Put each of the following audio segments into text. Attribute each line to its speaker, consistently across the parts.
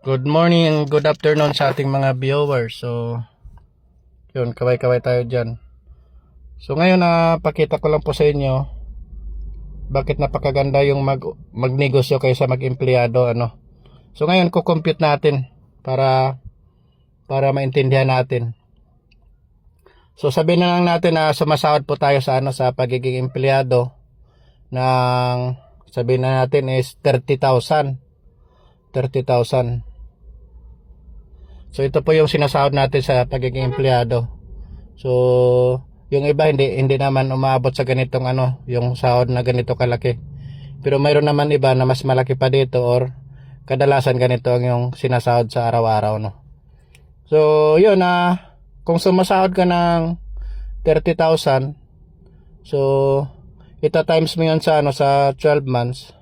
Speaker 1: Good morning and good afternoon sa ating mga viewers. So, yun, kaway-kaway tayo dyan. So, ngayon pakita ko lang po sa inyo bakit napakaganda yung magnegosyo kaysa mag-empleyado, ano. So, ngayon ko-compute natin para maintindihan natin. So, sabihin na lang natin na sumasahod po tayo sa sa pagiging empleyado ng sabihin na natin is 30,000. 30,000. So ito po yung sinasahod natin sa pagiging empleyado. So yung iba hindi naman umabot sa ganitong yung sahod na ganito kalaki. Pero mayroon naman iba na mas malaki pa dito or kadalasan ganito ang yung sinasahod sa araw-araw, no. So yun kung sumasahod ka ng 30,000, so ita times mo yun sa sa 12 months,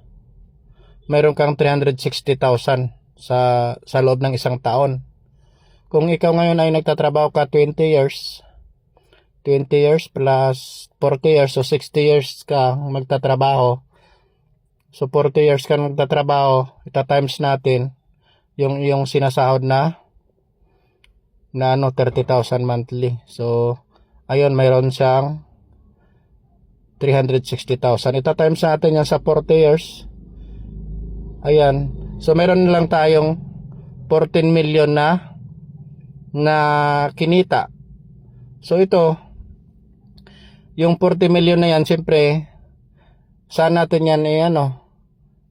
Speaker 1: mayroon kang 360,000 sa loob ng isang taon. Kung ikaw ngayon ay nagtatrabaho ka 20 years plus 40 years, so 60 years ka magtatrabaho. So 40 years ka magtatrabaho, ita times natin yung sinasahod na 30,000 monthly. So ayun, mayroon siyang 360,000. Ita times natin yan sa 40 years. Ayan. So mayroon lang tayong 14 million na kinita. So ito, yung 40 million na yan, siyempre saan natin yan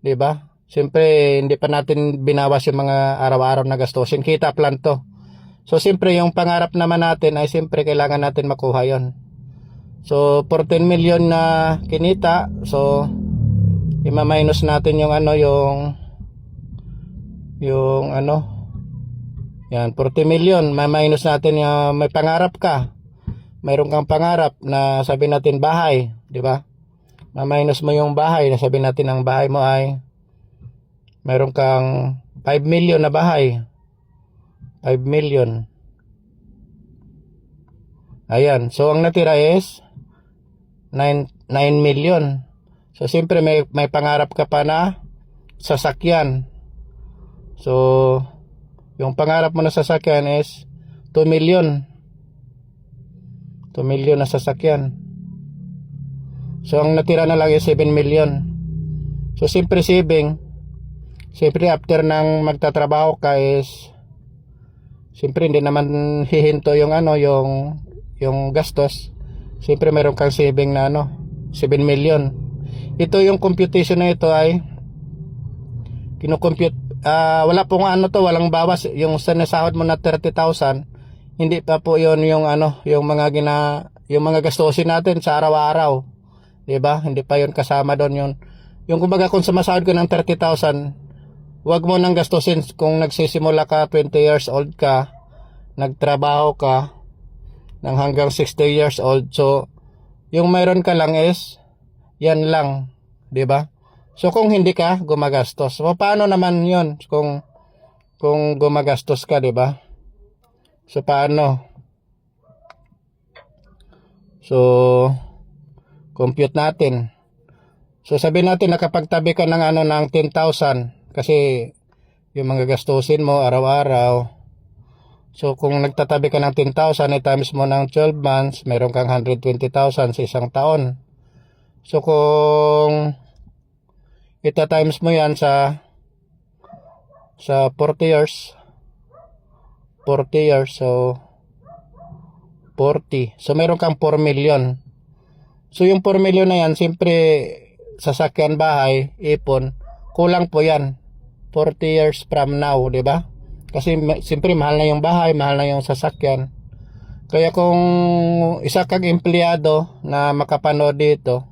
Speaker 1: 'di ba? Siyempre hindi pa natin binawas yung mga araw-araw na gastusin, kita plan to. So siyempre yung pangarap naman natin ay siyempre kailangan natin makuha yon. So 14 million na kinita, so i-minus natin yung yan, 40 million, minus natin yung may pangarap ka. Mayroon kang pangarap na sabihin natin bahay, di ba? Minus mo yung bahay, na sabihin natin ang bahay mo ay mayroon kang 5 million na bahay. 5 million. Ayan, so ang natira is 9 million. So siyempre may pangarap ka pa na sasakyan. So yung pangarap mo na sasakyan is 2 million. 2 million na sasakyan. So ang natira na lang is 7 million. So siyempre saving. Siyempre after nang magtatrabaho ka is siyempre hindi naman hihinto yung yung gastos. Siyempre meron kang saving na 7 million. Ito yung computation na ito ay kino-compute, wala pong walang bawas. Yung sinasahod mo na 30,000, hindi pa po yon yung yung mga gastusin natin sa araw-araw, 'di ba? Hindi pa yon kasama doon yung kumbaga kung sumasahod ka ng 30,000, wag mo nang gastusin kung nagsisimula ka 20 years old ka, nagtrabaho ka ng hanggang 60 years old. So yung mayroon ka lang is yan lang, 'di ba? So kung hindi ka gumagastos, paano naman 'yon kung gumagastos ka, 'di ba? So paano? So compute natin. So sabihin natin nakapagtabi ka ng ng 10,000 kasi yung mga gastusin mo araw-araw. So kung nagtatabi ka ng 10,000 times mo ng 12 months, meron kang 120,000 sa isang taon. So kung ita times mo yan sa 40 years, so 40. So meron kang 4 million. So yung 4 million na yan, siyempre sasakyan, bahay, ipon, kulang po yan 40 years from now, di ba? Kasi siyempre mahal na yung bahay, mahal na yung sasakyan. Kaya kung isa kang empleyado na makapanood dito,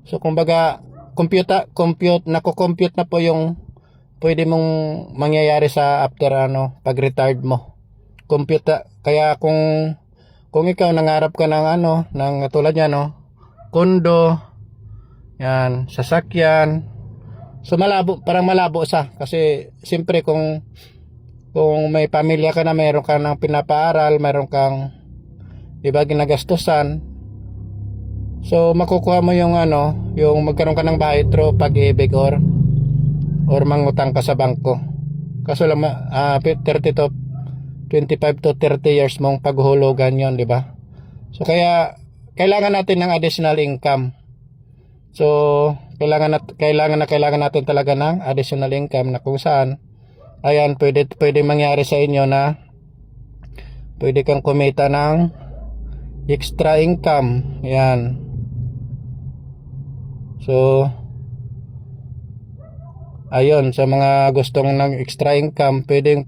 Speaker 1: so kumbaga nako-compute na po yung pwede mong mangyayari sa after pag retired mo. Kaya kung ikaw nangarap ka ng ng tulad niya kondo, yan, sasakyan. So parang malabo sa kasi siyempre kung may pamilya ka na, mayroon ka ng pinapaaral, mayroon kang 'di ba ginagastusan. So makukuha mo yung yung magkaroon ka ng bahay through Pag-ibig or mangutang ka sa bangko. Kaso lang 30 to 25 to 30 years mong paghulugan yon, di ba? So kaya kailangan natin ng additional income. So kailangan natin talaga ng additional income na kung saan ayan pwede mangyari sa inyo na pwede kang kumita ng extra income. Yan. So ayun, sa mga gustong ng extra income, pwede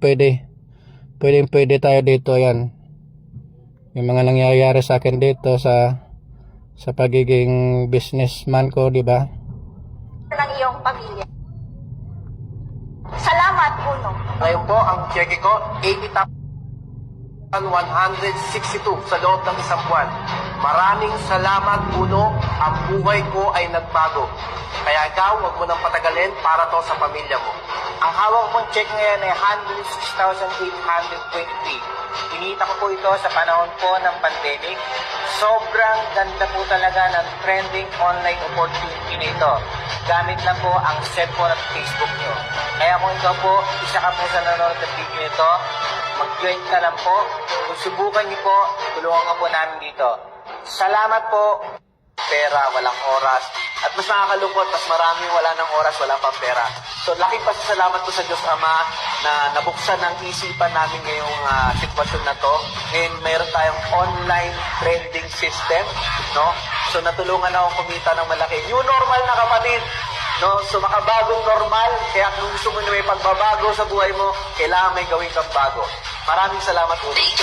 Speaker 1: tayo dito. Yan yung mga nangyayari sa akin dito sa pagiging businessman ko, di ba?
Speaker 2: Ng iyong pamilya. Salamat, Uno.
Speaker 3: Ngayon po, ang cheque ko, 80,162 sa loob ng isang buwan. Maraming salamat, Uno. Ang buhay ko ay nagbago. Kaya ikaw, huwag mo nang patagalin para to sa pamilya mo. Ang hawak kong check ngayon ay 106,823. Kinita ko po ito sa panahon po ng pandemic. Sobrang ganda po talaga ng trending online opportunity nito. Gamit lang po ang cellphone at Facebook nyo. Kaya kung ikaw po, isa ka po sa nanonood ng video nito, mag-join ka lang po. Kung subukan nyo po, tulungan ka po namin dito. Salamat po. Pera, walang oras. At mas nakakalungkot, mas maraming wala ng oras, wala pang pera. So, laking pasasalamat ko sa Diyos Ama na nabuksan ang isipan namin ngayong sitwasyon na to. Ngayon, mayroon tayong online trading system, no? So, natulungan akong kumita ng malaki. New normal na kapatid, no? So, makabagong normal. Kaya kung gusto mo na may pagbabago sa buhay mo, kailangan may gawin kang bago. Maraming salamat ulit.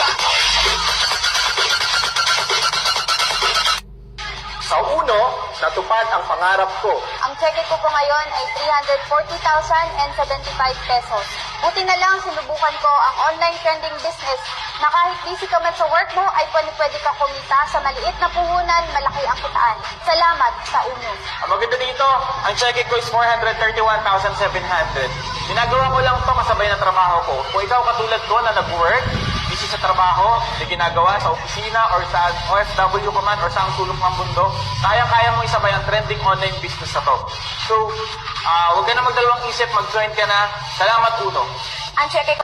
Speaker 3: Sa uno, natupad ang pangarap ko.
Speaker 2: Ang cheque ko po ngayon ay 340,075 pesos. Buti na lang sinubukan ko ang online trending business na kahit busy ka man sa work mo ay pwede ka kumita sa maliit na puhunan, malaki ang kitaan. Salamat sa Uno.
Speaker 3: Ang maganda dito, ang cheque ko is 431,700. Ginagawa ko lang ito kasabay ng trabaho ko. Kung ikaw katulad ko na nag-work, busy sa trabaho, di ginagawa sa opisina or sa OFW ka man or sa ang sulok ng mundo, kaya mo isabay ang trending online business na to. So, huwag ka na magdalawang isip, mag-join ka na. Salamat, Uno.
Speaker 2: Ang cheque ko